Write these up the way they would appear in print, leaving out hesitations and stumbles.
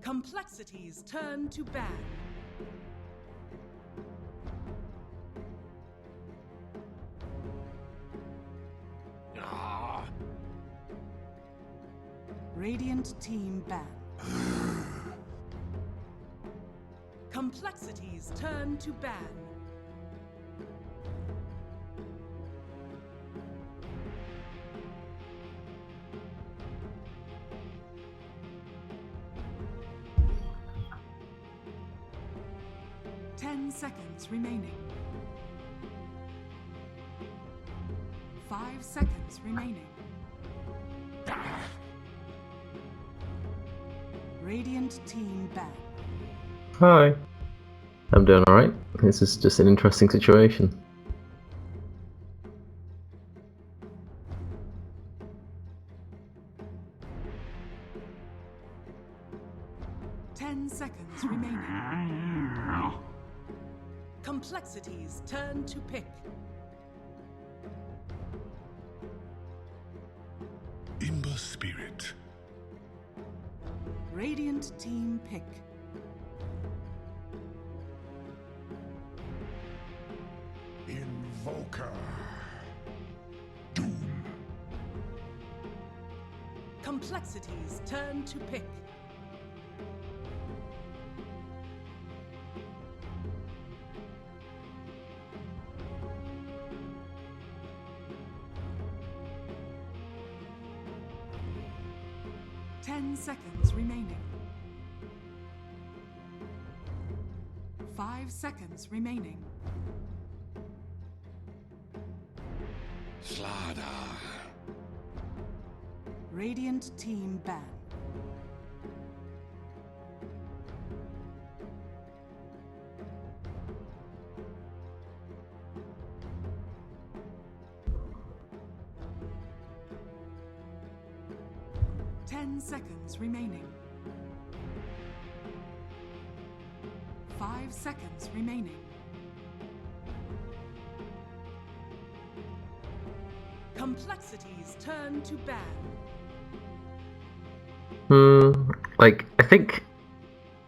Complexities turn to ban. Radiant team ban. Complexities turn to ban. Seconds remaining. 5 seconds remaining. Radiant team ban. Hi. I'm doing alright. This is just an interesting situation. Seconds remaining. Complexities turn to pick. Imber Spirit. Radiant team pick. Invoker. Doom. Complexities turn to pick. Seconds remaining. 5 seconds remaining. Slada. Radiant team ban. Seconds remaining. 5 seconds remaining. Complexities turn to ban. Like, I think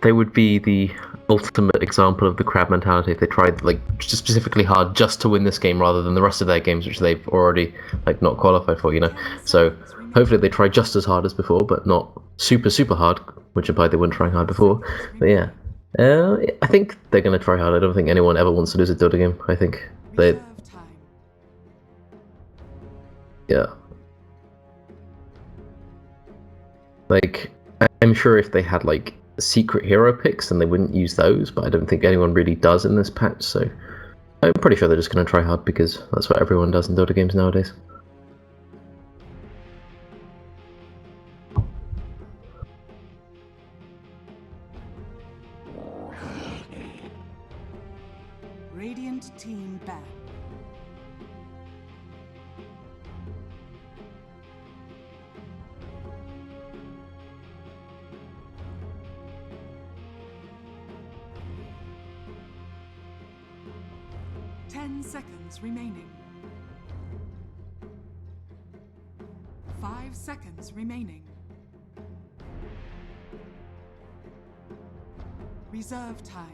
they would be the ultimate example of the crab mentality if they tried, like, just specifically hard just to win this game rather than the rest of their games, which they've already, like, not qualified for, you know? So, hopefully they try just as hard as before, but not super hard, which implied they weren't trying hard before. But yeah, I think they're going to try hard. I don't think anyone ever wants to lose a Dota game. I think they... Yeah. Like, I'm sure if they had, like, secret hero picks, then they wouldn't use those, but I don't think anyone really does in this patch, so I'm pretty sure they're just going to try hard because that's what everyone does in Dota games nowadays. Radiant team ban. Seconds remaining. 5 seconds remaining. Reserve time.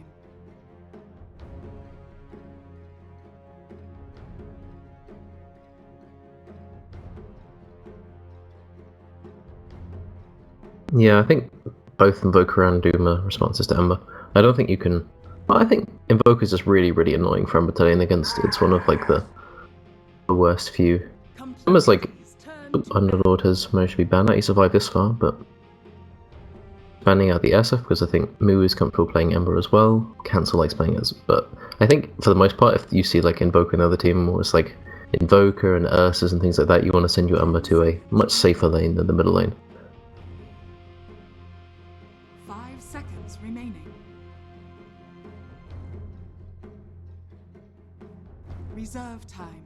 Yeah, I think both Invoker and Doom are responses to Ember. I don't think you can... Well, I think Invoker is just really annoying for Ember to lane against. It's one of, like, the worst few. Ember's, like, Underlord has managed to be banned. He survived this far, but banning out the SF because I think Moo is comfortable playing Ember as well. Cancel likes playing it, but I think for the most part, if you see, like, Invoker in the other team, or it's like Invoker and Ursus and things like that, you want to send your Ember to a much safer lane than the middle lane. 5 seconds remaining. Reserve time.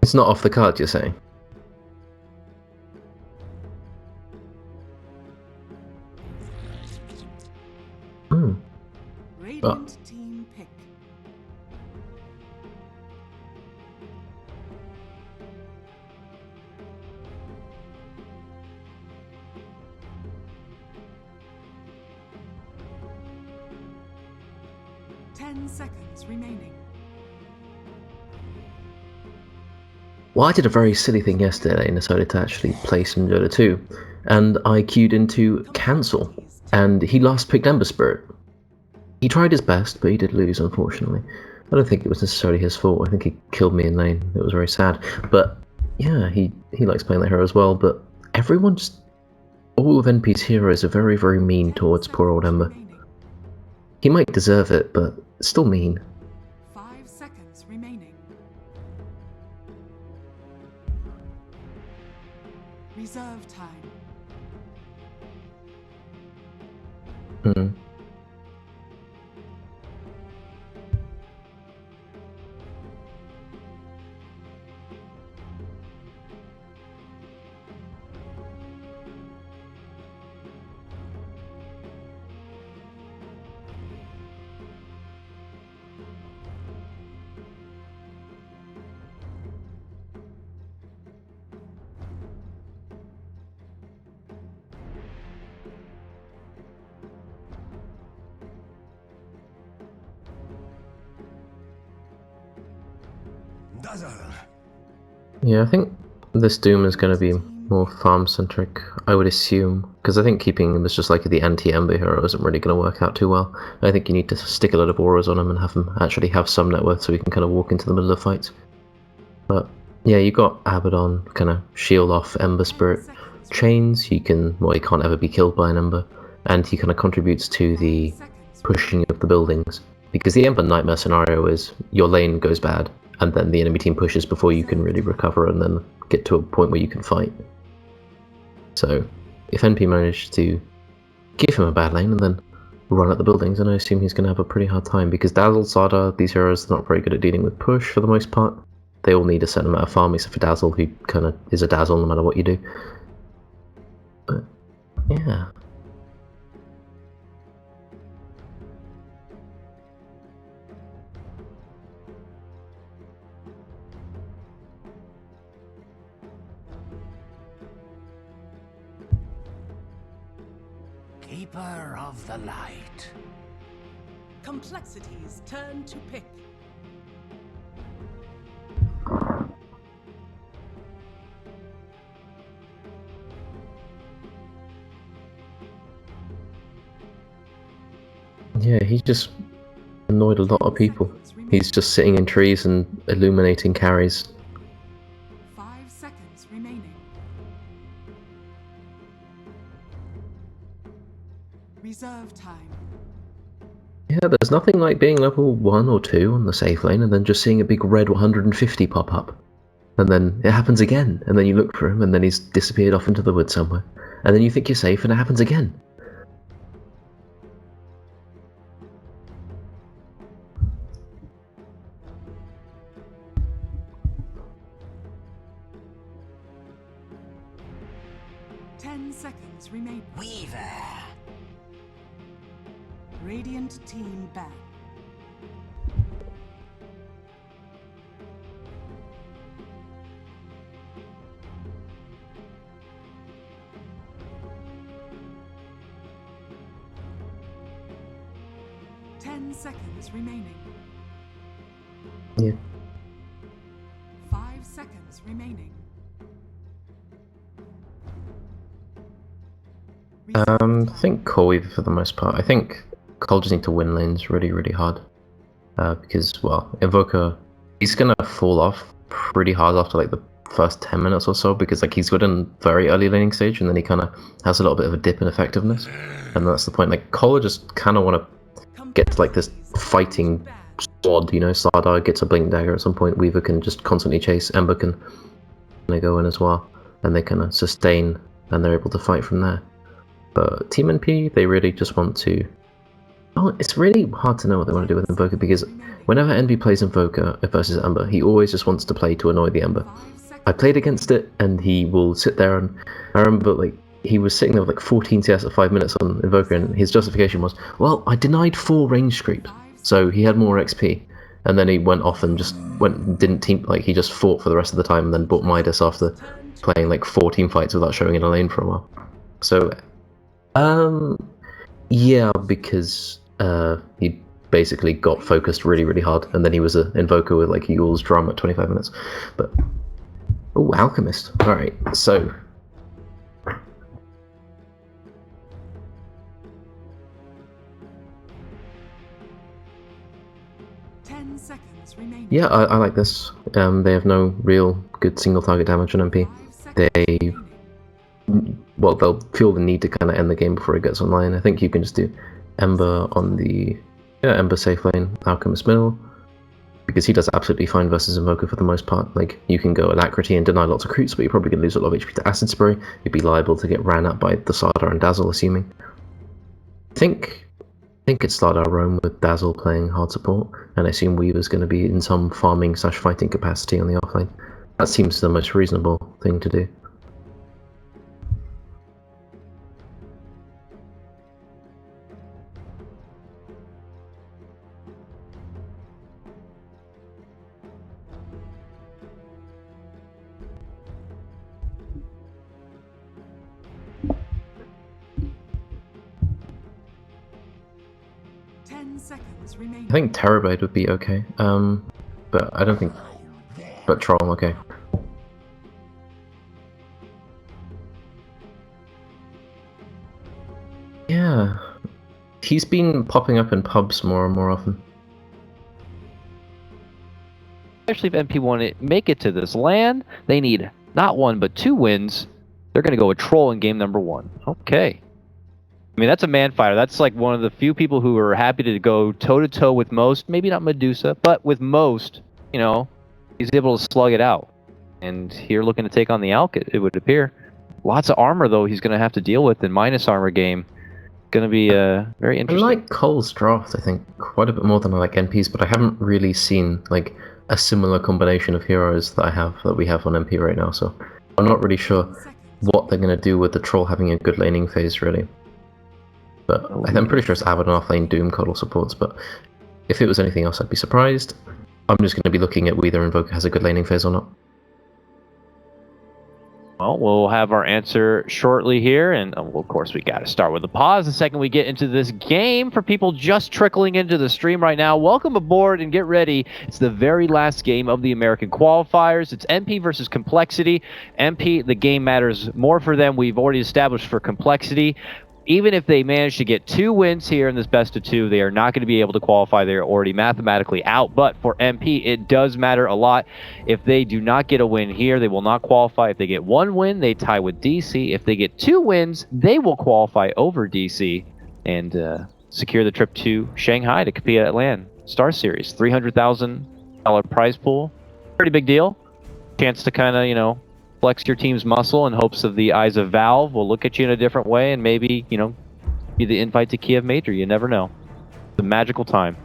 It's not off the card, you're saying? Radiant team pick. Ten seconds remaining. Well, I did a very silly thing yesterday and decided to actually play some Dota 2, and I queued into cancel, and he last picked Ember Spirit. He tried his best, but he did lose, unfortunately. I don't think it was necessarily his fault. I think he killed me in lane. It was very sad. But yeah, he likes playing that hero as well, but everyone just... all of NP's heroes are very, very mean towards poor old Ember. He might deserve it, but still mean. 5 seconds remaining. Reserve time. Hmm. Yeah, I think this Doom is going to be more farm-centric, I would assume, because I think keeping him as just like the anti-Ember hero isn't really going to work out too well. I think you need to stick a lot of auras on him and have him actually have some net worth so he can kind of walk into the middle of fights. But yeah, you got Abaddon, kind of shield off Ember Spirit. Chains, he can't ever be killed by an Ember, and he kind of contributes to the pushing of the buildings. Because the Ember Nightmare scenario is your lane goes bad, and then the enemy team pushes before you can really recover and then get to a point where you can fight. So, if NP managed to give him a bad lane and then run at the buildings, then I assume he's going to have a pretty hard time, because Dazzle, Sada, these heroes are not very good at dealing with push for the most part. They all need a certain amount of farm, except for Dazzle, who kind of is a Dazzle no matter what you do. But, yeah. Keeper of the light. Complexities turn to pick. Yeah, he just annoyed a lot of people. He's just sitting in trees and illuminating carries. 5 seconds remaining. Reserve time. Yeah, there's nothing like being level 1 or 2 on the safe lane and then just seeing a big red 150 pop up. And then it happens again, and then you look for him and then he's disappeared off into the woods somewhere. And then you think you're safe and it happens again. Seconds remain. Weaver. Radiant team ban. Ten seconds remaining. Yeah. 5 seconds remaining. I think coL for the most part. I think coL just need to win lanes really, really hard. Because, well, Invoker, he's gonna fall off pretty hard after like the first 10 minutes or so, because like he's good in very early laning stage and then he kind of has a little bit of a dip in effectiveness. And that's the point. Like, coL just kind of want to get to like this fighting squad, you know, Slardar gets a blink dagger at some point, Weaver can just constantly chase, Ember can go in as well, and they kind of sustain and they're able to fight from there. But Team NP, they really just want to... Oh, it's really hard to know what they want to do with Invoker, because whenever NP plays Invoker versus Ember, he always just wants to play to annoy the Ember. I played against it, and he will sit there and... I remember, like, he was sitting there with like 14 CS at 5 minutes on Invoker, and his justification was, well, I denied 4 range creep, so he had more XP. And then he went off and just didn't team, like he just fought for the rest of the time, and then bought Midas after playing like 14 fights without showing in a lane for a while. So, yeah, because he basically got focused really, really hard, and then he was an Invoker with like Yule's drum at 25 minutes. But oh, Alchemist. All right, so. 10 seconds remaining. Yeah, I like this. They have no real good single target damage on MP. 5 seconds They, remaining. well, they'll feel the need to kind of end the game before it gets online. I think you can just do Ember on the Ember safe lane, Alchemist middle, because he does absolutely fine versus Invoker for the most part. Like, you can go Alacrity and deny lots of creeps, but you're probably going to lose a lot of HP to Acid Spray. You'd be liable to get ran at by the Slardar and Dazzle, assuming. I think it's Slardar Roam with Dazzle playing hard support, and I assume Weaver's going to be in some farming/fighting capacity on the offlane. That seems the most reasonable thing to do. I think Terrorblade would be okay, but I don't think... But Troll, okay. Yeah, he's been popping up in pubs more and more often. Especially if MP want to make it to this LAN, they need not 1 but 2 wins. They're going to go with Troll in game number 1. Okay. I mean, that's a man fighter. That's like one of the few people who are happy to go toe-to-toe with most. Maybe not Medusa, but with most, you know, he's able to slug it out. And here looking to take on the Alk, it would appear. Lots of armor, though, he's going to have to deal with in minus armor game. Going to be very interesting. I like coL's draft, I think, quite a bit more than I like NP's, but I haven't really seen, like, a similar combination of heroes that we have on MP right now, so I'm not really sure what they're going to do with the Troll having a good laning phase, really. But I'm pretty sure it's Abaddon offlane Doom coL supports, but if it was anything else, I'd be surprised. I'm just going to be looking at whether Invoker has a good laning phase or not. Well, we'll have our answer shortly here, and of course we got to start with a pause the second we get into this game. For people just trickling into the stream right now, welcome aboard and get ready. It's the very last game of the American Qualifiers. It's MP versus Complexity. MP, the game matters more for them. We've already established for Complexity. Even if they manage to get 2 wins here in this best of 2, they are not going to be able to qualify. They're already mathematically out. But for MP, it does matter a lot. If they do not get a win here, they will not qualify. If they get 1 win, they tie with DC. If they get 2 wins, they will qualify over DC and secure the trip to Shanghai to compete at LAN. StarSeries, $300,000 prize pool. Pretty big deal. Chance to kind of, you know, flex your team's muscle in hopes of the eyes of Valve will look at you in a different way and maybe, you know, be the invite to Kiev Major. You never know. It's a magical time.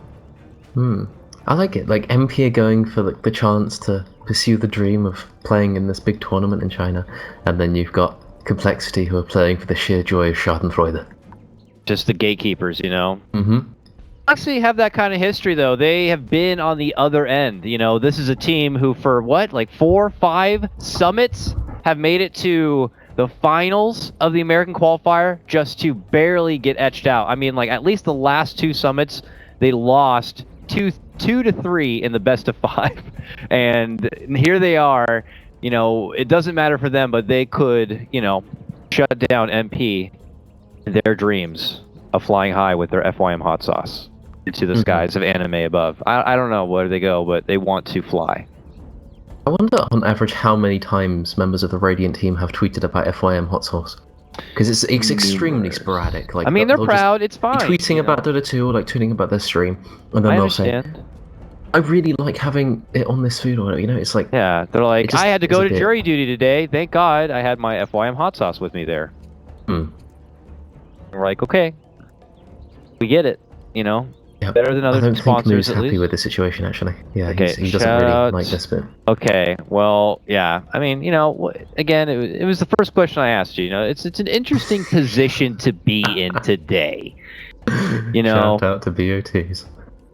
I like it. Like, MP are going for like the chance to pursue the dream of playing in this big tournament in China, and then you've got Complexity who are playing for the sheer joy of Schadenfreude. Just the gatekeepers, you know? Actually have that kind of history, though. They have been on the other end. You know, this is a team who, for what, like 4 or 5 summits, have made it to the finals of the American Qualifier just to barely get etched out. I mean, like, at least the last 2 summits, they lost 2 to 3 in the best of 5. And here they are. You know, it doesn't matter for them, but they could, you know, shut down MP, their dreams of flying high with their FYM hot sauce into the skies of anime above. I don't know where they go, but they want to fly. I wonder, on average, how many times members of the Radiant team have tweeted about FYM hot sauce. Because it's extremely sporadic. Like, I mean, they're proud. It's fine. Tweeting about Dota 2 or like tweeting about their stream, and then they'll say, "I really like having it on this food order." You know, it's like, yeah, they're like, I had to go to jury duty today. Thank God I had my FYM hot sauce with me there. We're like, okay, we get it. You know, Yeah, Better than I other don't think sponsors, Moo's at happy least. with the situation, actually. Yeah, Okay, he doesn't really shout- like this bit. Okay, well, yeah. I mean, again, it was the first question I asked you. It's an interesting position to be in today. Shout out to BOTs.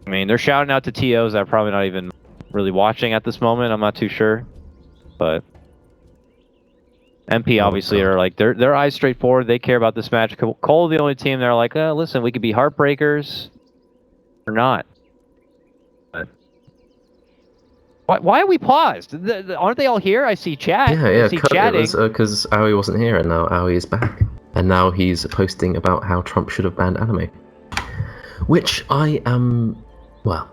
I mean, they're shouting out to TOs that are probably not even really watching at this moment. I'm not too sure, but MP obviously are like their eyes straight forward. They care about this match. coL, the only team they're like, listen, we could be heartbreakers or not. But why are we paused? Aren't they all here? I see chat. Yeah, I see chatting. it was because Aoi wasn't here, and now Aoi is back. And now he's posting about how Trump should have banned anime. Which I am... well...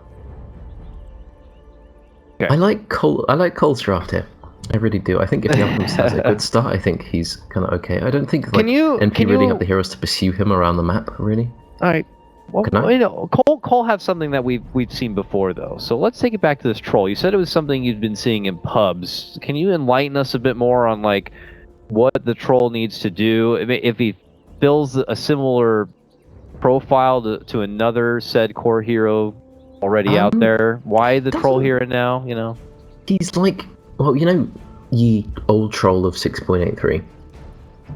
Okay. I like coL's draft here. I really do. I think if Yalkins has a good start, I think he's kind of okay. I don't think NP really have the heroes to pursue him around the map, really. All right. Well, Can I? coL have something that we've seen before, though. So let's take it back to this troll. You said it was something you'd been seeing in pubs. Can you enlighten us a bit more on like what the troll needs to do? I mean, if he fills a similar profile to another said core hero already out there, why the troll here and now? He's like, well, ye old troll of 6.83.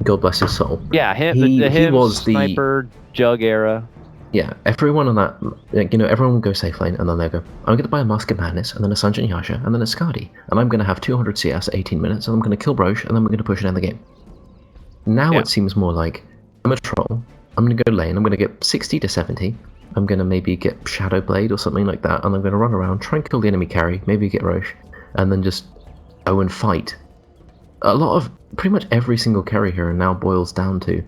God bless his soul. Yeah, He was the sniper jug era. Yeah, everyone on that, everyone will go safe lane, and then they'll go, I'm going to buy a Mask of Madness, and then a Sanjin Yasha, and then a Skadi, and I'm going to have 200 CS at 18 minutes, and I'm going to kill Broche, and then we're going to push it in the game. Now it seems more like, I'm a troll, I'm going to go lane, I'm going to get 60 to 70, I'm going to maybe get Shadow Blade or something like that, and I'm going to run around, try and kill the enemy carry, maybe get Roche, and then just go and fight. Pretty much every single carry hero now boils down to,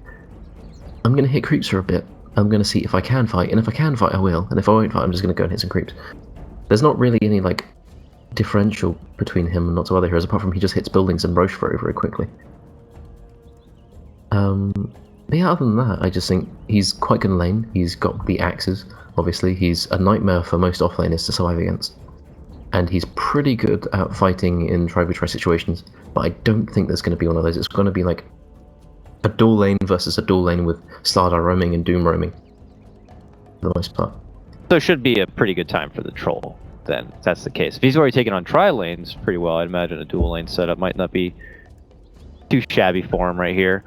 I'm going to hit creeps for a bit, I'm going to see if I can fight, and if I can fight I will, and if I won't fight I'm just going to go and hit some creeps. There's not really any like differential between him and lots of other heroes, apart from he just hits buildings and Roche very, very quickly. But yeah, other than that, I just think he's quite good in lane. He's got the axes, obviously. He's a nightmare for most offlaners to survive against. And he's pretty good at fighting in try-v-try situations, but I don't think there's going to be one of those. It's going to be like a dual lane versus a dual lane with Slardar roaming and Doom roaming, for the most part. So it should be a pretty good time for the troll, then, if that's the case. If he's already taken on tri-lanes pretty well, I'd imagine a dual lane setup might not be too shabby for him right here.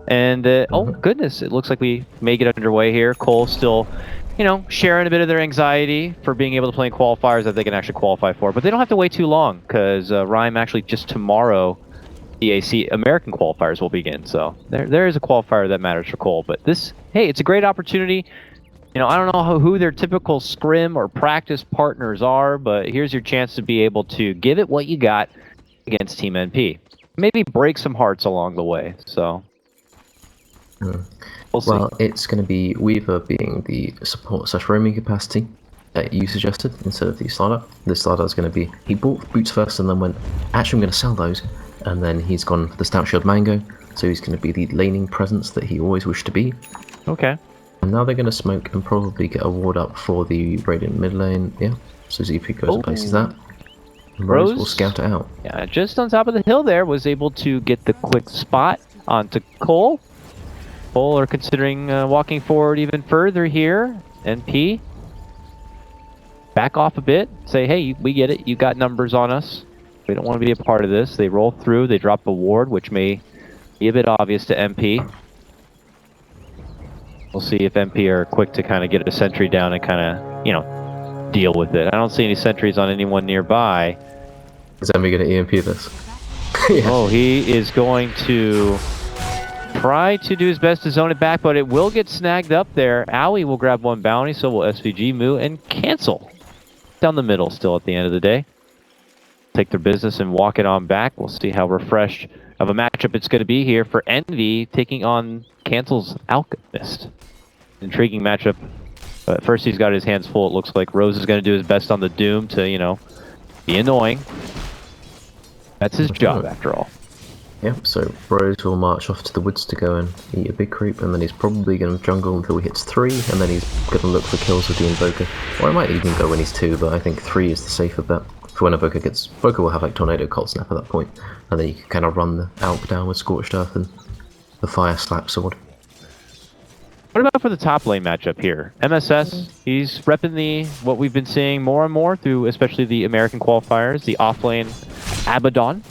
And, oh goodness, it looks like we may get underway here. coL still, sharing a bit of their anxiety for being able to play in qualifiers that they can actually qualify for. But they don't have to wait too long, because Rhyme actually just tomorrow, EAC American qualifiers will begin. So there is a qualifier that matters for coL. But this, hey, it's a great opportunity. I don't know who their typical scrim or practice partners are, but here's your chance to be able to give it what you got against Team NP. Maybe break some hearts along the way. So we'll see. Well, it's going to be Weaver being the support/roaming capacity that you suggested instead of the Slardar. The Slardar is going to be, he bought boots first and then went, actually I'm going to sell those, and then he's gone for the Stout Shield Mango, so he's going to be the laning presence that he always wished to be. Okay. And now they're going to smoke and probably get a ward up for the Radiant mid lane, yeah. So ZP goes and places that. And Rose will scout it out. Yeah, just on top of the hill there, was able to get the quick spot onto coL. coL are considering walking forward even further here. NP, back off a bit. Say, hey, we get it. You got numbers on us. We don't want to be a part of this. They roll through. They drop a ward, which may be a bit obvious to MP. We'll see if MP are quick to kind of get a sentry down and kind of, deal with it. I don't see any sentries on anyone nearby. Is MP going to EMP this? Yeah. Oh, he is going to try to do his best to zone it back, but it will get snagged up there. Aoi will grab one bounty, so will SVG, Moo, and cancel. Down the middle still at the end of the day. Take their business and walk it on back. We'll see how refreshed of a matchup it's going to be here for Envy taking on Cancel's Alchemist. Intriguing matchup. But first he's got his hands full. It looks like Rose is going to do his best on the Doom to, be annoying. That's his job after all. Yep, so Rose will march off to the woods to go and eat a big creep, and then he's probably going to jungle until he hits 3, and then he's going to look for kills with the Invoker. Or I might even go when he's 2, but I think 3 is the safer bet. For when Invoker gets... Invoker will have like Tornado Cold Snap at that point, and then you can kind of run the Alp down with Scorched Earth and the Fire Slap Sword. What about for the top lane matchup here? MSS, he's repping what we've been seeing more and more through especially the American qualifiers, the off-lane Abaddon.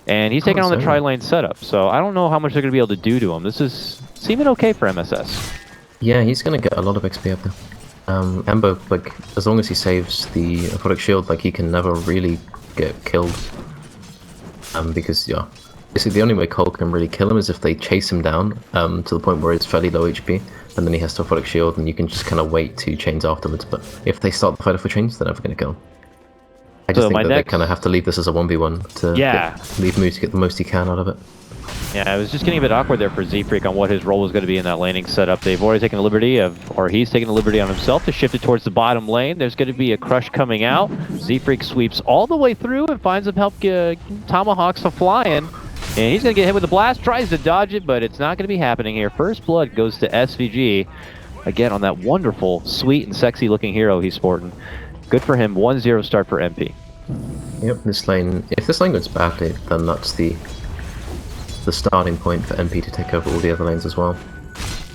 And he's taking on the tri-lane setup, so I don't know how much they're going to be able to do to him. This is seeming okay for MSS. Yeah, he's going to get a lot of XP up there. Ember, like, as long as he saves the Aquatic Shield, like, he can never really get killed. Because, yeah, basically the only way coL can really kill him is if they chase him down to the point where he's fairly low HP, and then he has to Aquatic Shield, and you can just kind of wait 2 chains afterwards. But if they start the fight off for chains, they're never going to kill him. I just think that they kind of have to leave this as a 1v1 to leave Moose to get the most he can out of it. Yeah, it was just getting a bit awkward there for Z-Freak on what his role was going to be in that laning setup. They've already taken the liberty or he's taken the liberty on himself to shift it towards the bottom lane. There's going to be a crush coming out. Z-Freak sweeps all the way through and finds him help tomahawks flying. And he's going to get hit with a blast, tries to dodge it, but it's not going to be happening here. First blood goes to SVG. Again, on that wonderful, sweet, and sexy looking hero he's sporting. Good for him, 1-0 start for MP. Yep, this lane, if this lane goes badly, then that's the starting point for MP to take over all the other lanes as well.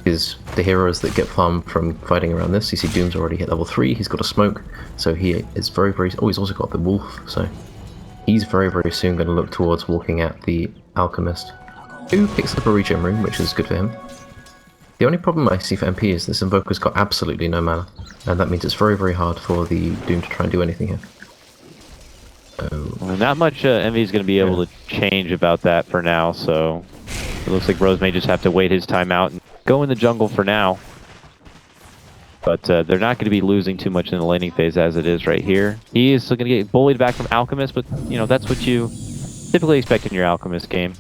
Because the heroes that get farmed from fighting around this, you see Doom's already hit level 3, he's got a smoke, so he is very, very... Oh, he's also got the wolf, so he's very, very soon going to look towards walking at the Alchemist, who picks up a regen room, which is good for him. The only problem I see for MP is this Invoker's got absolutely no mana, and that means it's very, very hard for the Doom to try and do anything here. Well, not much Envy is going to be able to change about that for now, so it looks like Rose may just have to wait his time out and go in the jungle for now. But they're not going to be losing too much in the laning phase as it is right here. He is still going to get bullied back from Alchemist, but you know that's what you typically expect in your Alchemist game.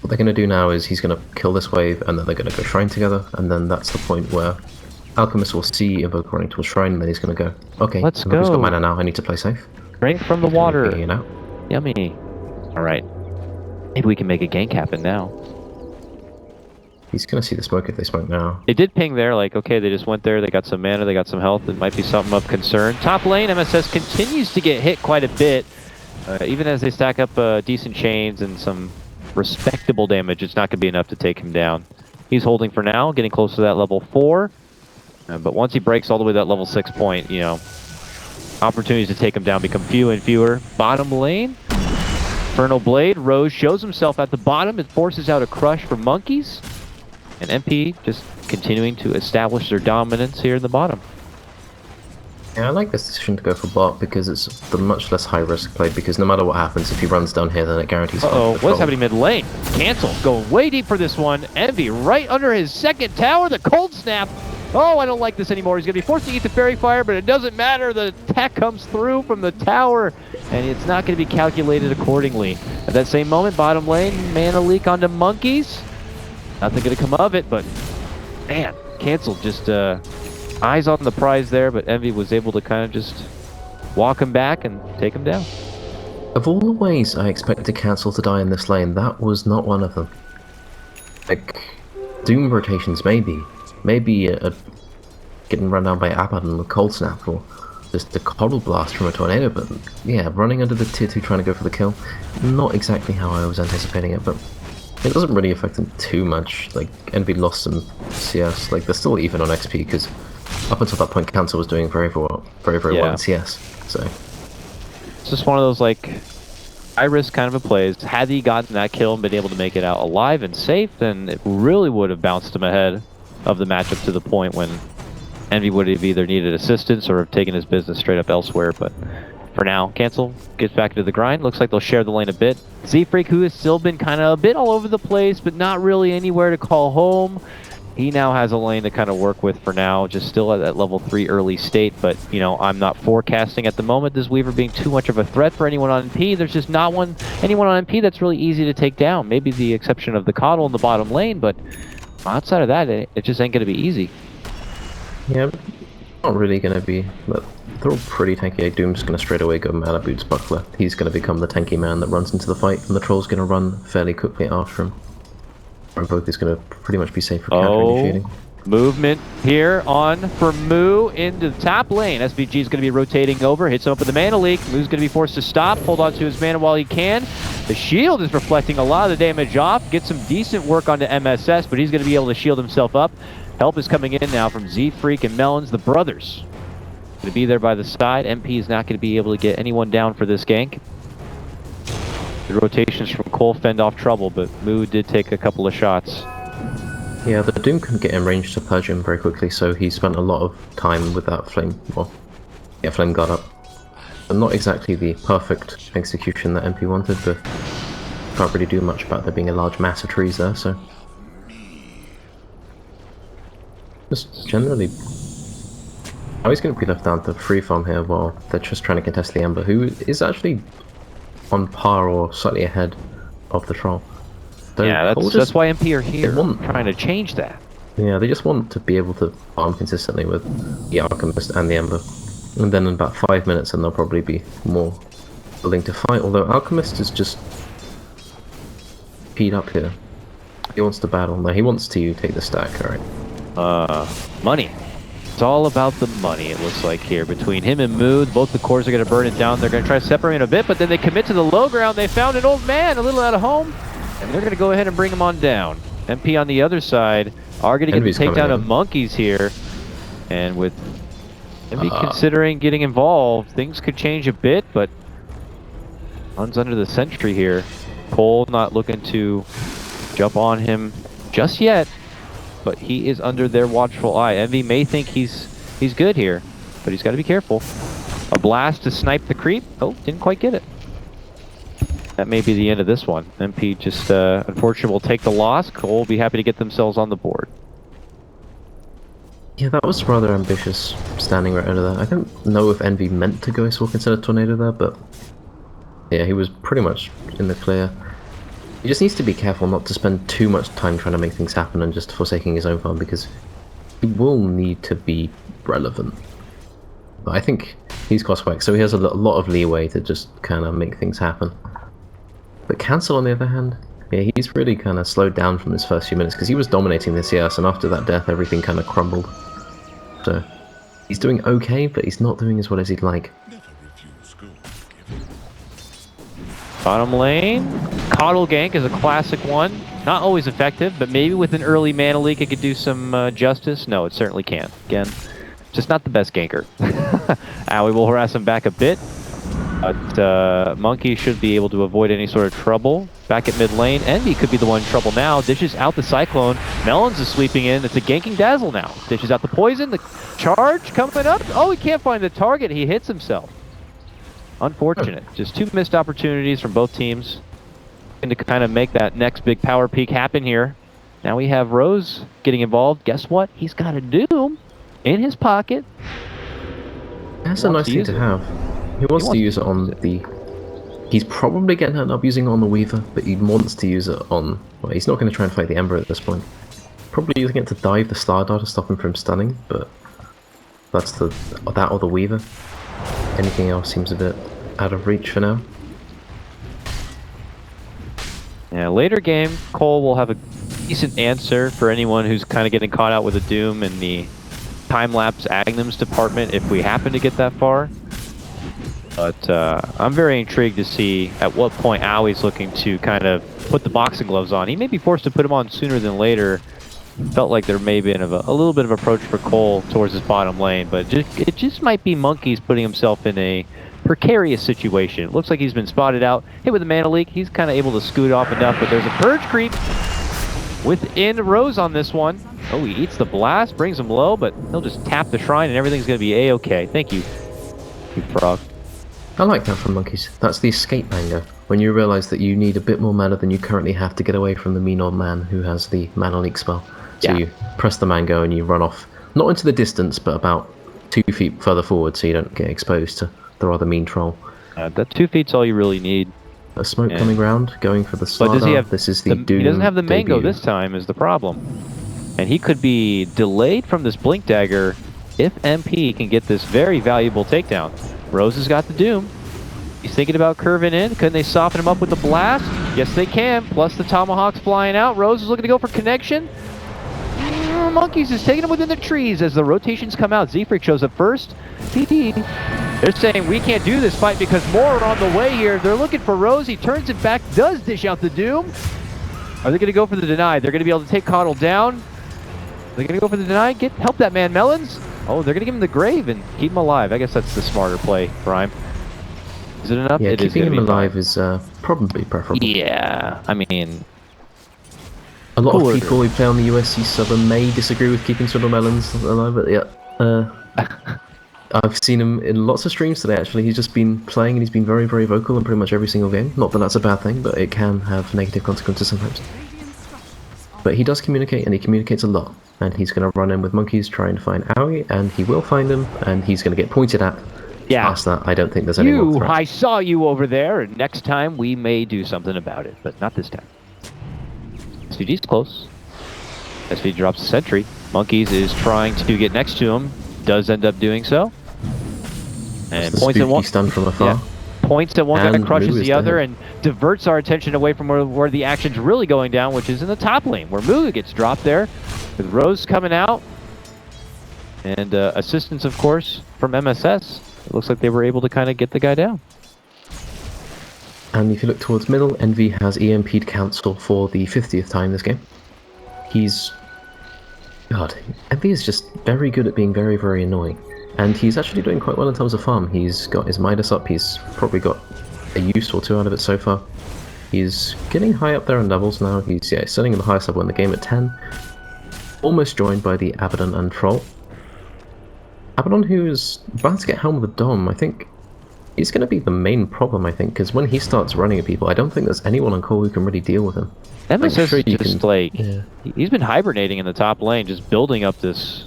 What they're going to do now is he's going to kill this wave, and then they're going to go Shrine together, and then that's the point where Alchemist will see Invoker running towards Shrine, and then he's going to go, okay, let's Invoker's go. got mana now, I need to play safe. Drink from the water. You know? Yummy. Alright. Maybe we can make a gank happen now. He's going to see the smoke if they smoke now. It did ping there, like, okay, they just went there, they got some mana, they got some health, it might be something of concern. Top lane, MSS continues to get hit quite a bit. Even as they stack up decent chains and some respectable damage, it's not going to be enough to take him down. He's holding for now, getting close to that level 4. But once he breaks all the way to that level 6 point, you know, opportunities to take him down become few and fewer. Bottom lane, Infernal Blade. Rose shows himself at the bottom. It forces out a crush for Monkeys. And MP just continuing to establish their dominance here in the bottom. Yeah, I like this decision to go for bot because it's the much less high risk play, because no matter what happens, if he runs down here, then it guarantees... What's happening mid lane? Cancel, going way deep for this one. Envy right under his second tower, the cold snap. Oh, I don't like this anymore. He's going to be forced to eat the fairy fire, but it doesn't matter. The attack comes through from the tower, and it's not going to be calculated accordingly. At that same moment, bottom lane, mana leak onto Monkeys. Nothing going to come of it, but man, Cancel just eyes on the prize there, but Envy was able to kind of just walk him back and take him down. Of all the ways I expected Cancel to die in this lane, that was not one of them. Like, Doom rotations maybe getting run down by Abaddon with Cold Snap, or just a Coral Blast from a Tornado, but yeah, running under the tier 2 trying to go for the kill, not exactly how I was anticipating it, but it doesn't really affect them too much. Like, Envy lost some CS, like they're still even on XP, because up until that point Cancel was doing very well in CS, so... It's just one of those, like, high-risk kind of a plays. Had he gotten that kill and been able to make it out alive and safe, then it really would have bounced him ahead of the matchup to the point when Envy would have either needed assistance or have taken his business straight up elsewhere. But for now, Cancel gets back into the grind. Looks like they'll share the lane a bit. Z-Freak, who has still been kind of a bit all over the place, but not really anywhere to call home. He now has a lane to kind of work with for now, just still at that level 3 early state. But, you know, I'm not forecasting at the moment this Weaver being too much of a threat for anyone on MP. There's just not anyone on MP that's really easy to take down. Maybe the exception of the KOD in the bottom lane, but outside of that, it just ain't going to be easy. Yeah, not really going to be, but they're all pretty tanky. Doom's going to straight away go Mana Boots Buckler. He's going to become the tanky man that runs into the fight, and the Troll's going to run fairly quickly after him. Invoker's going to pretty much be safe for counter-initiating. Movement here on for Moo into the top lane. SVG is going to be rotating over, hits him up with the Mana Leak. Moo's going to be forced to stop, hold on to his mana while he can. The shield is reflecting a lot of the damage off. Get some decent work onto MSS, but he's going to be able to shield himself up. Help is coming in now from Z-Freak and Melons, the brothers. Going to be there by the side. MP is not going to be able to get anyone down for this gank. The rotations from coL fend off trouble, but Moo did take a couple of shots. Yeah, the Doom couldn't get in range to purge him very quickly, so he spent a lot of time with that flame, well, yeah, flame guard up. And not exactly the perfect execution that MP wanted, but can't really do much about there being a large mass of trees there, so... Just generally... How he's going to be left down to free farm here while they're just trying to contest the Ember, who is actually on par or slightly ahead of the Troll. So yeah, that's why MP are here, trying to change that. Yeah, they just want to be able to farm consistently with the Alchemist and the Ember. And then in about 5 minutes and they'll probably be more willing to fight, although Alchemist is just peed up here. He wants to battle. No, he wants to take the stack, alright. Money. It's all about the money, it looks like here. Between him and Moo, both the cores are going to burn it down. They're going to try to separate a bit, but then they commit to the low ground. They found an old man, a little out of home. And they're going to go ahead and bring him on down. MP on the other side are going to get the takedown of Monkeys here. And with MP considering getting involved, things could change a bit, but runs under the sentry here. coL not looking to jump on him just yet, but he is under their watchful eye. Envy may think he's good here, but he's got to be careful. A blast to snipe the creep. Oh, didn't quite get it. That may be the end of this one. MP just, unfortunately, will take the loss. coL will be happy to get themselves on the board. Yeah, that was rather ambitious, standing right under there. I don't know if Envy meant to go Ice instead of Tornado there, but... yeah, he was pretty much in the clear. He just needs to be careful not to spend too much time trying to make things happen and just forsaking his own farm, because he will need to be relevant. But I think he's cost-whacked, so he has a lot of leeway to just kind of make things happen. But Cancel, on the other hand, yeah, he's really kind of slowed down from his first few minutes because he was dominating the CS, and after that death, everything kind of crumbled. So he's doing okay, but he's not doing as well as he'd like. Bottom lane, coDle gank is a classic one. Not always effective, but maybe with an early Mana Leak it could do some justice. No, it certainly can. Again, just not the best ganker. Owie will harass him back a bit. But Monkey should be able to avoid any sort of trouble. Back at mid lane, Envy could be the one in trouble now. Dishes out the Cyclone. Melons is sweeping in. It's a ganking Dazzle now. Dishes out the Poison. The charge coming up. Oh, he can't find the target. He hits himself. Unfortunate. Just two missed opportunities from both teams. And to kind of make that next big power peak happen here. Now we have Rose getting involved. Guess what? He's got a Doom in his pocket. That's a nice thing to have. He wants to use it on the... He's probably getting ended up using it on the Weaver, but he wants to use it on... Well, he's not going to try and fight the Ember at this point. Probably using it to dive the Star Dart to stop him from stunning, but... That's that or the Weaver. Anything else seems a bit out of reach for now. Yeah, later game, coL will have a decent answer for anyone who's kind of getting caught out with a Doom in the time-lapse Aghanim's department if we happen to get that far. But I'm very intrigued to see at what point Owie's looking to kind of put the boxing gloves on. He may be forced to put them on sooner than later. Felt like there may be a little bit of approach for coL towards his bottom lane, but it just might be Monkeys putting himself in a precarious situation. It looks like he's been spotted out, hit with a Mana Leak. He's kind of able to scoot off enough, but there's a Purge creep within Rose on this one. Oh, he eats the blast, brings him low, but he'll just tap the shrine and everything's going to be A-okay. Thank you, Frog. I like that from Monkeys. That's the escape anger. When you realise that you need a bit more mana than you currently have to get away from the mean old man who has the Mana Leak spell. So you press the mango and you run off, not into the distance, but about 2 feet further forward so you don't get exposed to the rather mean troll. That 2 feet's all you really need. A smoke coming round, going for the Star But does he have this is the Doom he doesn't have the mango debut. this time is the problem. And he could be delayed from this Blink Dagger if MP can get this very valuable takedown. Rose has got the Doom. He's thinking about curving in. Can they soften him up with the blast? Yes, they can. Plus the Tomahawk's flying out. Rose is looking to go for connection. from Monkeys is taking him within the trees as the rotations come out. Z-Freak shows up first. TT. They're saying we can't do this fight because more are on the way here. They're looking for Rose. He turns it back, does dish out the Doom. Are they going to go for the deny? They're going to be able to take coL down. They're going to go for the deny. Help that man, Melons. Oh, they're going to give him the grave and keep him alive. I guess that's the smarter play, Prime. Is it enough? Yeah, it keeping him alive fine. is probably preferable. Yeah, I mean... A lot cooler. of people who play on the USC Southern may disagree with keeping Swindle Melons alive, but yeah. I've seen him in lots of streams today, actually. He's just been playing and he's been very, very vocal in pretty much every single game. Not that that's a bad thing, but it can have negative consequences sometimes. But he does communicate, and he communicates a lot. And he's going to run in with Monkeys trying to find Aoi, and he will find him, and he's going to get pointed at. Yeah. Past that, I don't think there's any more threat. I saw you over there, and next time we may do something about it, but not this time. SVG's close. SVG drops a sentry. Monkeys is trying to get next to him, does end up doing so. And points at one. Stun from afar. Yeah. Points at one guy, crushes the other, and diverts our attention away from where the action's really going down, which is in the top lane, where Moo gets dropped there, with Rose coming out, and assistance, of course, from MSS. It looks like they were able to kind of get the guy down. And if you look towards middle, Envy has EMP'd Council for the 50th time this game. God, Envy is just very good at being very, very annoying. And he's actually doing quite well in terms of farm. He's got his Midas up, he's probably got a use or two out of it so far. He's getting high up there in levels now. He's sitting in the highest level in the game at 10. Almost joined by the Abaddon and Troll. Abaddon, who's about to get Helm of the Dom, I think he's going to be the main problem, I think, because when he starts running at people, I don't think there's anyone on coL who can really deal with him. MSS is just he's been hibernating in the top lane, just building up this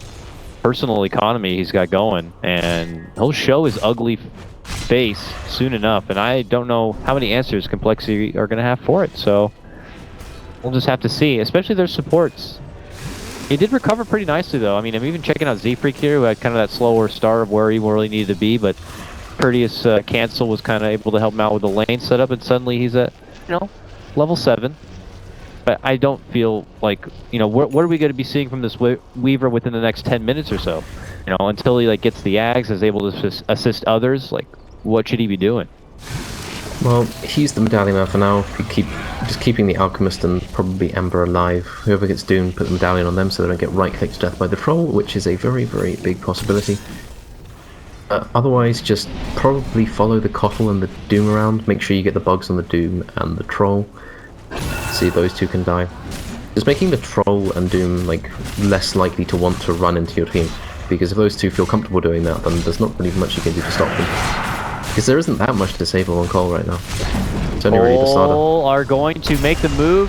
personal economy he's got going, and he'll show his ugly face soon enough, and I don't know how many answers Complexity are going to have for it, so we'll just have to see, especially their supports. He did recover pretty nicely, though. I mean, I'm even checking out Z-Freak here, who had kind of that slower start of where he really needed to be, but Courteous Cancel was kind of able to help him out with the lane setup, and suddenly he's at, level 7. But I don't feel like, what are we going to be seeing from this Weaver within the next 10 minutes or so? Until he gets the Ags, is able to assist others, what should he be doing? Well, he's the medallion man for now. Just keeping the Alchemist and probably Ember alive. Whoever gets doomed, put the medallion on them so they don't get right-clicked to death by the Troll, which is a very, very big possibility. Otherwise, just probably follow the coL and the Doom around. Make sure you get the bugs on the Doom and the Troll. See if those two can die. Just making the Troll and Doom less likely to want to run into your team. Because if those two feel comfortable doing that, then there's not really much you can do to stop them. Because there isn't that much disable on coL right now. It's only really the starter. coL are going to make the move.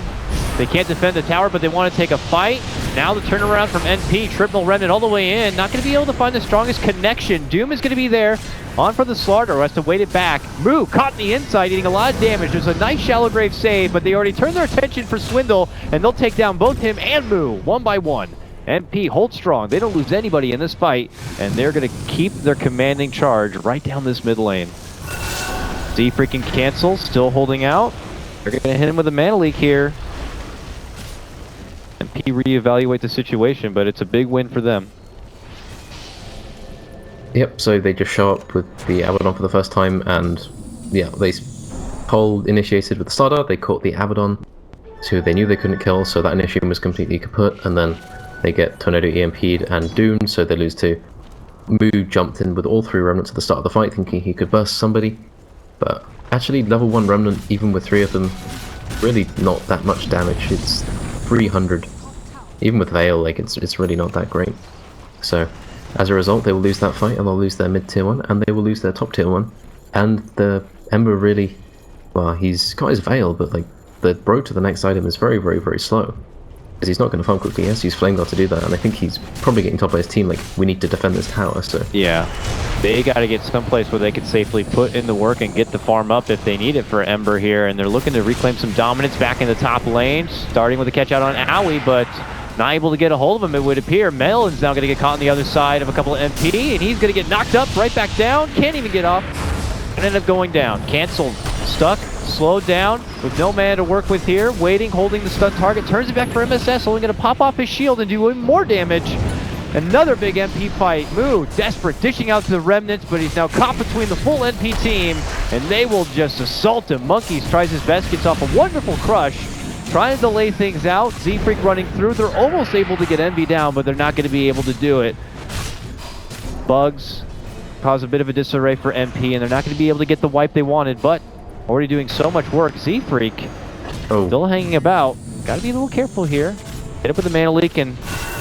They can't defend the tower, but they want to take a fight. Now the turnaround from NP, Triple Remnant all the way in. Not going to be able to find the strongest connection. Doom is going to be there. On for the slaughter, who has to wait it back. Moo caught in the inside, eating a lot of damage. There's a nice shallow grave save, but they already turned their attention for Swindle, and they'll take down both him and Moo, one by one. NP hold strong. They don't lose anybody in this fight, and they're going to keep their commanding charge right down this mid lane. Z-Freaking Cancel, still holding out. They're going to hit him with a mana leak here. NP reevaluate the situation, but it's a big win for them. Yep, so they just show up with the Abaddon for the first time, and they coL initiated with the starter, they caught the Abaddon, who they knew they couldn't kill, so that initiation was completely kaput, and then they get Tornado EMP'd and doomed, so they lose 2. Moo jumped in with all 3 remnants at the start of the fight, thinking he could burst somebody, but actually level 1 remnant, even with 3 of them, really not that much damage. It's 300. Even with Veil, it's really not that great. So, as a result, they will lose that fight, and they'll lose their mid-tier 1, and they will lose their top-tier 1. And the Ember really, well, he's got his Veil, but the road to the next item is very, very, very slow. Because he's not going to farm quickly. Yes, he's Flame God to do that, and I think he's probably getting told by his team, we need to defend this tower, so... Yeah, they got to get someplace where they can safely put in the work and get the farm up if they need it for Ember here, and they're looking to reclaim some dominance back in the top lane, starting with a catch out on Aoi, but not able to get a hold of him, it would appear. Melon's now going to get caught on the other side of a couple of MP, and he's going to get knocked up right back down, can't even get off, and end up going down. Canceled, stuck, slowed down with no man to work with here. Waiting, holding the stun target. Turns it back for MSS. Only going to pop off his shield and do even more damage. Another big MP fight. Moo, desperate, dishing out to the remnants, but he's now caught between the full NP team, and they will just assault him. Monkeys tries his best, gets off a wonderful crush. Trying to delay things out. Z-Freak running through. They're almost able to get Envy down, but they're not going to be able to do it. Bugs cause a bit of a disarray for MP, and they're not going to be able to get the wipe they wanted, but already doing so much work. Z-Freak still hanging about. Got to be a little careful here. Hit up with the Mana Leak, and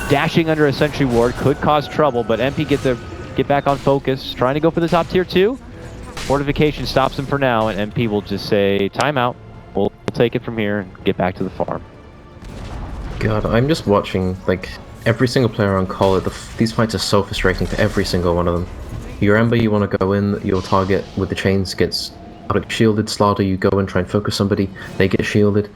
dashing under a Sentry Ward could cause trouble, but MP get back on focus. Trying to go for the top tier 2. Fortification stops him for now, and MP will just say, timeout. We'll take it from here and get back to the farm. God, I'm just watching, like, every single player on coL. These fights are so frustrating for every single one of them. Your Ember, you want to go in, your target with the chains gets shielded. Slaughter, you go and try and focus somebody, they get shielded.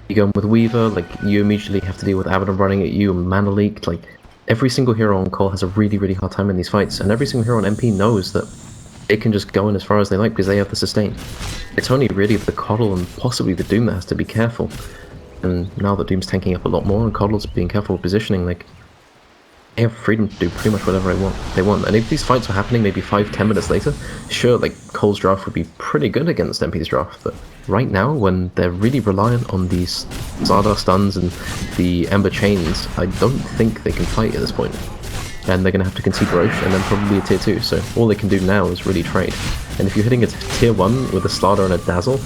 You go in with Weaver, like, you immediately have to deal with Abaddon running at you, Mana Leak. Like, every single hero on coL has a really, really hard time in these fights, and every single hero on MP knows that it can just go in as far as they like because they have the sustain. It's only really the coL and possibly the Doom that has to be careful. And now that Doom's tanking up a lot more and coL's being careful with positioning, like, they have freedom to do pretty much whatever they want. And if these fights were happening maybe 5-10 minutes later, sure, like, coL's draft would be pretty good against MP's draft, but right now, when they're really reliant on these Zarda stuns and the Ember chains, I don't think they can fight at this point. And they're going to have to concede Roche and then probably a tier 2, so all they can do now is really trade. And if you're hitting a tier 1 with a Slaughter and a Dazzle,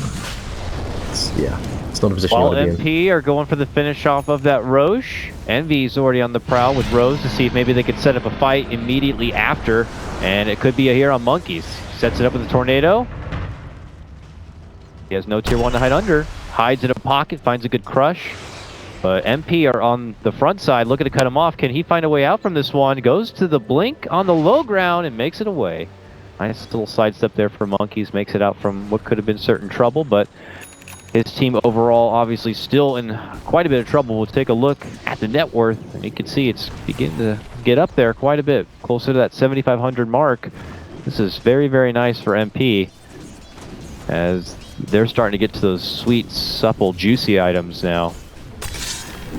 it's not a position you While want to be in. MP are going for the finish off of that Roche, Envy's already on the prowl with Rose to see if maybe they could set up a fight immediately after, and it could be a here on Monkeys. Sets it up with a Tornado. He has no tier 1 to hide under. Hides in a pocket, finds a good crush. But MP are on the front side looking to cut him off. Can he find a way out from this one? Goes to the blink on the low ground and makes it away. Nice little sidestep there for Monkeys. Makes it out from what could have been certain trouble, but his team overall obviously still in quite a bit of trouble. We'll take a look at the net worth, and you can see it's beginning to get up there quite a bit, closer to that 7,500 mark. This is very, very nice for MP, as they're starting to get to those sweet, supple, juicy items now.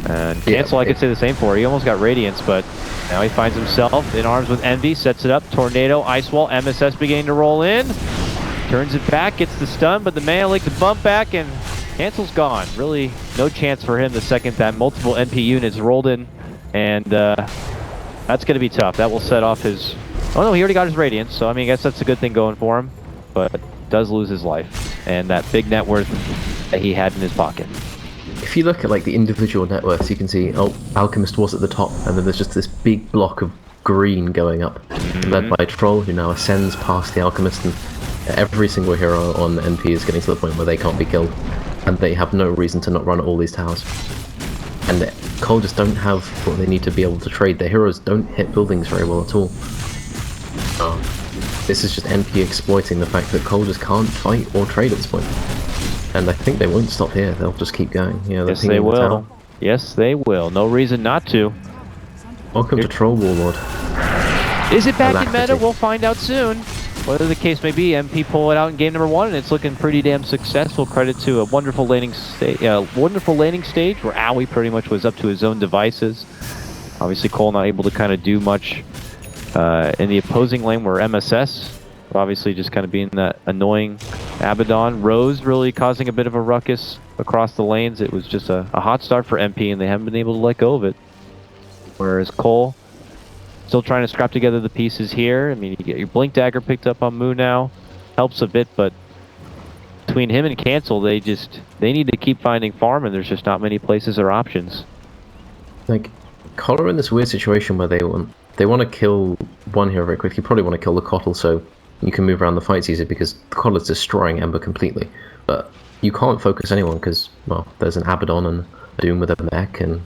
And Cancel, I could say the same for. He almost got Radiance, but now he finds himself in arms with Envy, sets it up, Tornado, Ice Wall, MSS beginning to roll in. Turns it back, gets the stun, but the Mana Leak to bump back, and Cancel's gone. Really no chance for him the second that multiple NP units rolled in, and that's going to be tough. That will set off his... Oh no, he already got his Radiance, so I mean, I guess that's a good thing going for him, but does lose his life, and that big net worth that he had in his pocket. If you look at, like, the individual net worths, you can see, oh, Alchemist was at the top, and then there's just this big block of green going up, led by Troll, who now ascends past the Alchemist, and every single hero on MP is getting to the point where they can't be killed, and they have no reason to not run all these towers. And coL just don't have what they need to be able to trade. Their heroes don't hit buildings very well at all. This is just NP exploiting the fact that coL just can't fight or trade at this point. And I think they won't stop here. They'll just keep going. You know, yes, they will. Yes, they will. No reason not to. Welcome to Troll Warlord. Is it back in meta? We'll find out soon. Whatever the case may be, MP pull it out in game number 1, and it's looking pretty damn successful. Credit to a wonderful laning stage where Owie pretty much was up to his own devices. Obviously, coL not able to kind of do much in the opposing lane, where MSS obviously just kind of being that annoying Abaddon. Rose really causing a bit of a ruckus across the lanes. It was just a hot start for MP, and they haven't been able to let go of it. Whereas coL still trying to scrap together the pieces here. I mean, you get your Blink Dagger picked up on Moo now. Helps a bit, but between him and Cancel, they need to keep finding farm, and there's just not many places or options. Like, coL are in this weird situation where they want to kill one hero very quick. You probably want to kill the coL so you can move around the fights easier, because the coL is destroying Ember completely. But you can't focus anyone because, well, there's an Abaddon and a Doom with a mech and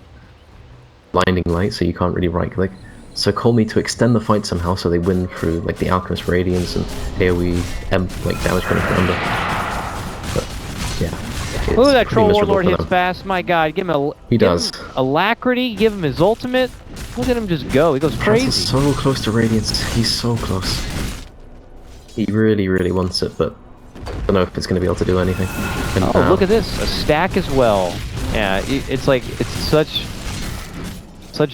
blinding light, so you can't really right-click. So coL need to extend the fight somehow so they win through, like, the Alchemist Radiance and AoE like damage running from Ember. But yeah. Ooh, that Troll Warlord hits fast. My God, give him a Alacrity, give him his ultimate. Look at him just go. He goes crazy. He's so close to Radiance. He's so close. He really, really wants it, but don't know if it's going to be able to do anything. And Oh, look at this. A stack as well. Yeah, it's like, it's such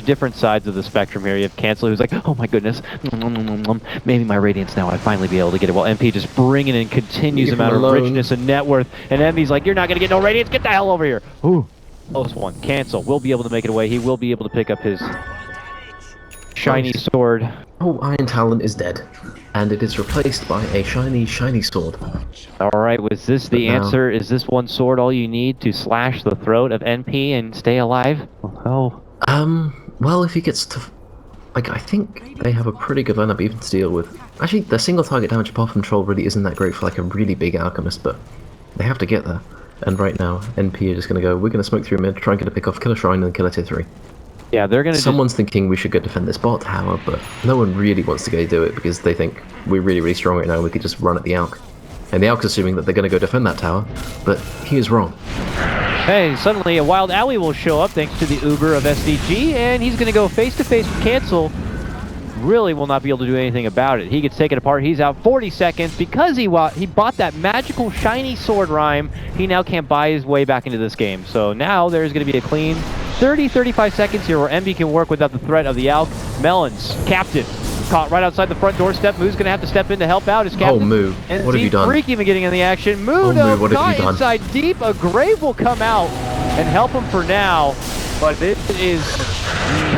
different sides of the spectrum here. You have Cancel, who's like, oh my goodness, maybe my Radiance now, I'd finally be able to get it. While MP just bringing in continuous amount of richness and net worth. And MP's like, you're not going to get no Radiance, get the hell over here. Ooh, close one. Cancel will be able to make it away. He will be able to pick up his shiny sword. Oh, Iron Talon is dead. And it is replaced by a shiny, shiny sword. Alright, was this the answer? Is this one sword all you need to slash the throat of NP and stay alive? Oh. Well, if he gets to... Like, I think they have a pretty good lineup even to deal with. Actually, their single target damage apart from Troll really isn't that great for like a really big Alchemist, but they have to get there. And right now, NP are just going to go, we're going to smoke through mid, try and get a pick off, kill a Shrine, and kill a tier 3. Yeah, they're going to Someone's thinking we should go defend this bot tower, but no one really wants to go do it because they think we're really, really strong right now, we could just run at the Alch. And the Alch's assuming that they're going to go defend that tower, but he is wrong. Hey, suddenly a Wild Owie will show up thanks to the Uber of SDG, and he's going to go face-to-face with Cancel. Really will not be able to do anything about it. He gets taken apart. He's out 40 seconds. Because he bought that magical shiny sword rhyme, he now can't buy his way back into this game. So now there's going to be a clean 30-35 seconds here where MB can work without the threat of the Alch. Melons, captain, caught right outside the front doorstep. Moo's going to have to step in to help out his captain. Oh, Moo, what have you done? Freak even getting in the action. Moo, what have you done? Inside deep. A Grave will come out and help him for now. But this is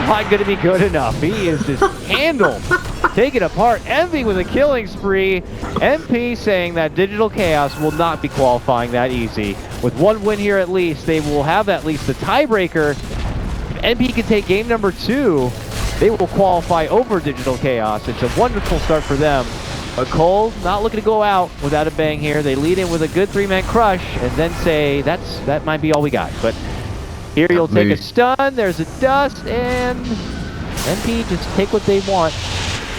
not going to be good enough. He is just handled. Taken apart. Envy with a killing spree. MP saying that Digital Chaos will not be qualifying that easy. With one win here at least, they will have at least the tiebreaker. If MP can take game number 2, they will qualify over Digital Chaos. It's a wonderful start for them. But coL not looking to go out without a bang here. They lead in with a good 3-man crush and then say that might be all we got. But here you'll take a stun, there's a dust, and MP just take what they want,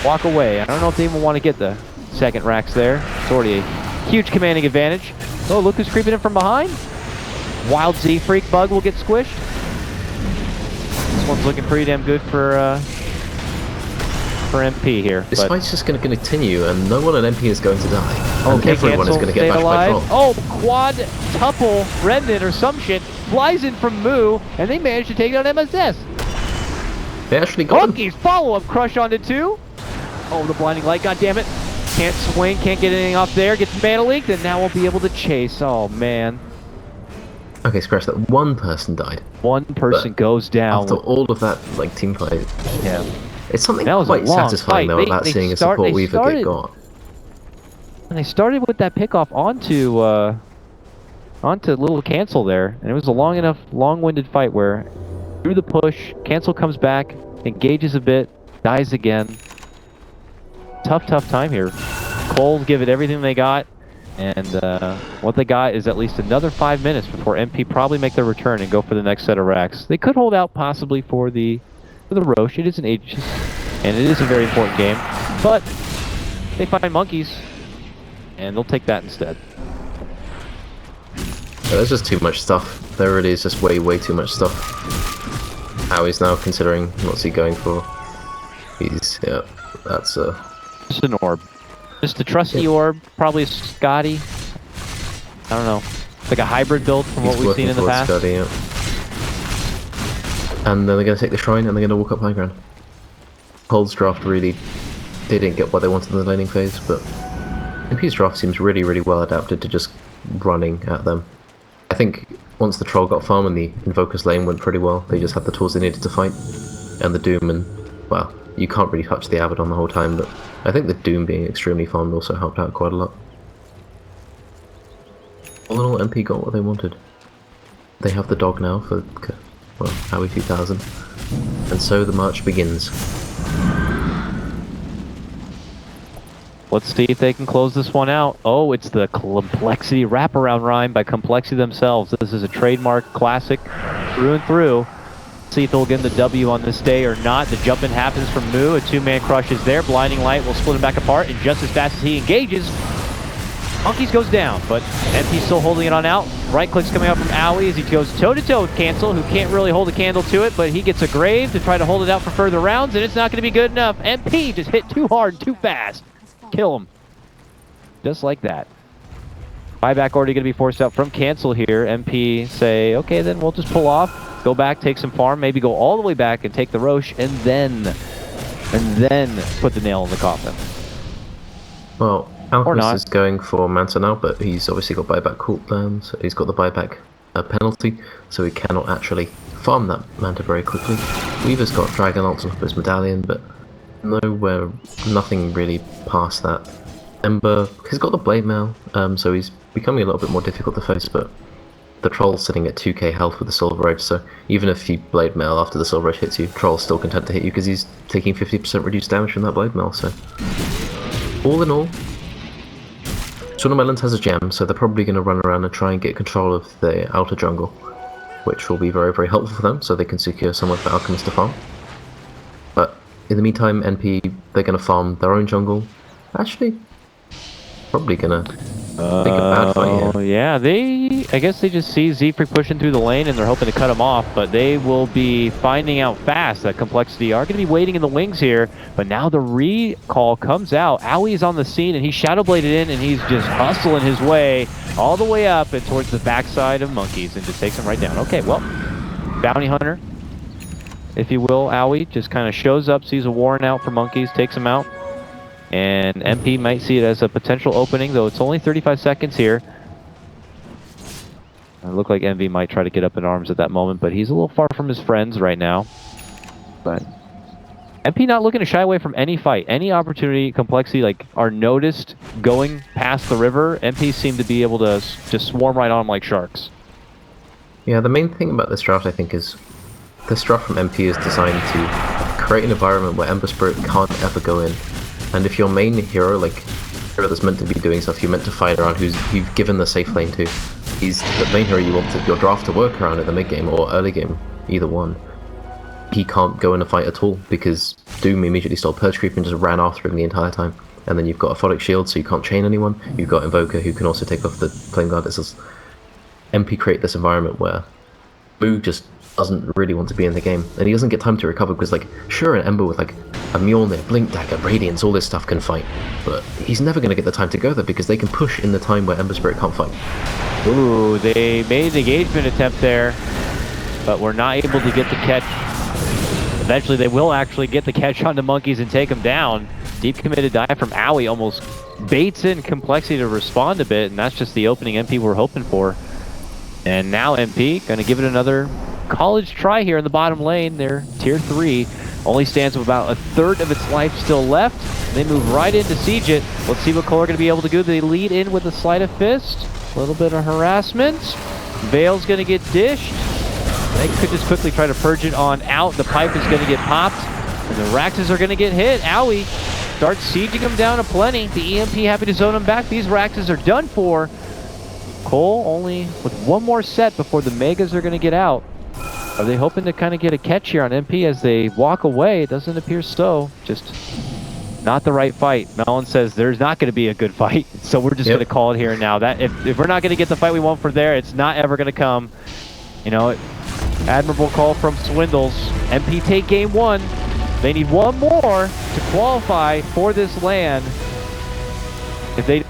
walk away. I don't know if they even want to get the second racks there. It's already a huge commanding advantage. Oh, look who's creeping in from behind. Wild Z Freak Bug will get squished. This one's looking pretty damn good for MP here. This fight's just going to continue, and no one at MP is going to die. Okay, and everyone is going to get bashed by Troll. Oh, quad-tuple remnant or some shit flies in from Moo, and they managed to take down MSS. They actually got him. Monkey's follow-up crush onto 2. Oh, the blinding light, goddammit. Can't swing, can't get anything off there. Gets mana leaked, and now we'll be able to chase. Oh, man. Okay, scratch that. One person died. One person goes down. After all of that, like, team fight. Yeah. It's something quite satisfying, though, about seeing a support weaver get got. And they started with that pickoff onto little Cancel there, and it was a long-winded fight where through the push, Cancel comes back, engages a bit, dies again. Tough time here. coL give it everything they got, and what they got is at least another 5 minutes before MP probably make their return and go for the next set of racks. They could hold out possibly for the Roche. It is an Aegis, and it is a very important game, but they find monkeys, and they'll take that instead. Yeah, there's just too much stuff. There really is just way too much stuff. How he's now considering what's he going for. Yeah, that's just an orb. Just a trusty orb, probably a Scotty. I don't know. It's like a hybrid build from what we've seen in the past. Scotty, yeah. And then they're going to take the Shrine and they're going to walk up high ground. coL's draft really, they didn't get what they wanted in the laning phase, but MP's draft seems really well adapted to just running at them. I think once the Troll got farm and the Invoker's lane went pretty well, they just had the tools they needed to fight. And the Doom and, well, you can't really touch the Abaddon the whole time, but I think the Doom being extremely farmed also helped out quite a lot. All in all, MP got what they wanted. They have the dog now for, well, Howie 2000. And so the march begins. Let's see if they can close this one out. Oh, it's the Complexity wraparound rhyme by Complexity themselves. This is a trademark classic through and through. See if they'll get the W on this day or not. The jump in happens from Moo. A 2-man crush is there. Blinding Light will split him back apart, and just as fast as he engages, Monkeys goes down, but MP's still holding it on out. Right click's coming out from Owie as he goes toe-to-toe with Cancel, who can't really hold a candle to it, but he gets a Grave to try to hold it out for further rounds, and it's not going to be good enough. MP just hit too hard, too fast. Kill him. Just like that. Buyback already going to be forced out from cancel here. MP say, okay, then we'll just pull off, go back, take some farm, maybe go all the way back and take the Roche, and then put the nail in the coffin. Well, Or Alchemist not. is going for Manta now, but he's obviously got buyback cooldown, so he's got the buyback penalty, so he cannot actually farm that Manta very quickly. Weaver's got Dragon Lance on his medallion, but nothing really past that. Ember, he's got the Blade Mail, so he's becoming a little bit more difficult to face, but the Troll's sitting at 2k health with the Silver Edge, so even if you Blade Mail after the Silver Edge hits you, Troll's still content to hit you because he's taking 50% reduced damage from that Blade Mail, so... All in all, Sword Melons has a gem, so they're probably going to run around and try and get control of the outer jungle, which will be very, very helpful for them, so they can secure somewhere for Alchemist to farm. But in the meantime, NP, they're going to farm their own jungle. Actually, probably going to take a bad fight here. Yeah, I guess they just see Zephyr pushing through the lane and they're hoping to cut him off, but they will be finding out fast that Complexity are going to be waiting in the wings here, but now the recall comes out. Owie is on the scene and he's Shadowbladed in and he's just hustling his way all the way up and towards the backside of Monkeys and just takes him right down. Okay, well, Bounty Hunter, if you will, Owie just kind of shows up, sees a Warren out for Monkeys, takes him out. And MP might see it as a potential opening, though it's only 35 seconds here. It looked like Envy might try to get up in arms at that moment, but he's a little far from his friends right now. But MP not looking to shy away from any fight, any opportunity, Complexity like are noticed going past the river. MP seem to be able to just swarm right on them like sharks. Yeah, the main thing about this draft, I think, is this draft from MP is designed to create an environment where Ember Spirit can't ever go in. And if your main hero, like hero that's meant to be doing stuff, you're meant to fight around, who's you've given the safe lane to, he's the main hero you want your draft to work around at the mid game or early game, either one. He can't go in a fight at all because Doom immediately stole Purge Creep and just ran after him the entire time. And then you've got a Photic Shield, so you can't chain anyone. You've got Invoker, who can also take off the Flame Guard. This is MP create this environment where Boo just doesn't really want to be in the game, and he doesn't get time to recover because, like, sure, an Ember with like a Mjolnir, Blink Dagger, Radiance, all this stuff can fight, but he's never going to get the time to go there because they can push in the time where Ember Spirit can't fight. Ooh, they made an engagement attempt there, but were not able to get the catch. Eventually, they will actually get the catch on the Monkeys and take them down. Deep committed dive from Owie almost baits in Complexity to respond a bit, and that's just the opening MP we're hoping for. And now MP going to give it another college try here in the bottom lane. They're tier 3, only stands with about a third of its life still left. They move right in to siege it. Let's see what coL are going to be able to do. They lead in with a Sleight of Fist, a little bit of harassment. Veil's going to get dished. They could just quickly try to purge it on out. The pipe is going to get popped, and the Raxes are going to get hit. Owie starts sieging them down aplenty. The EMP happy to zone them back. These Raxes are done for. coL only with one more set before the Megas are going to get out. Are they hoping to kind of get a catch here on MP as they walk away? It doesn't appear so. Just not the right fight. Melon says there's not going to be a good fight, so we're just going to call it here and now. That if we're not going to get the fight we want for there, it's not ever going to come. You know, admirable call from Swindles. MP take game 1. They need one more to qualify for this land. If they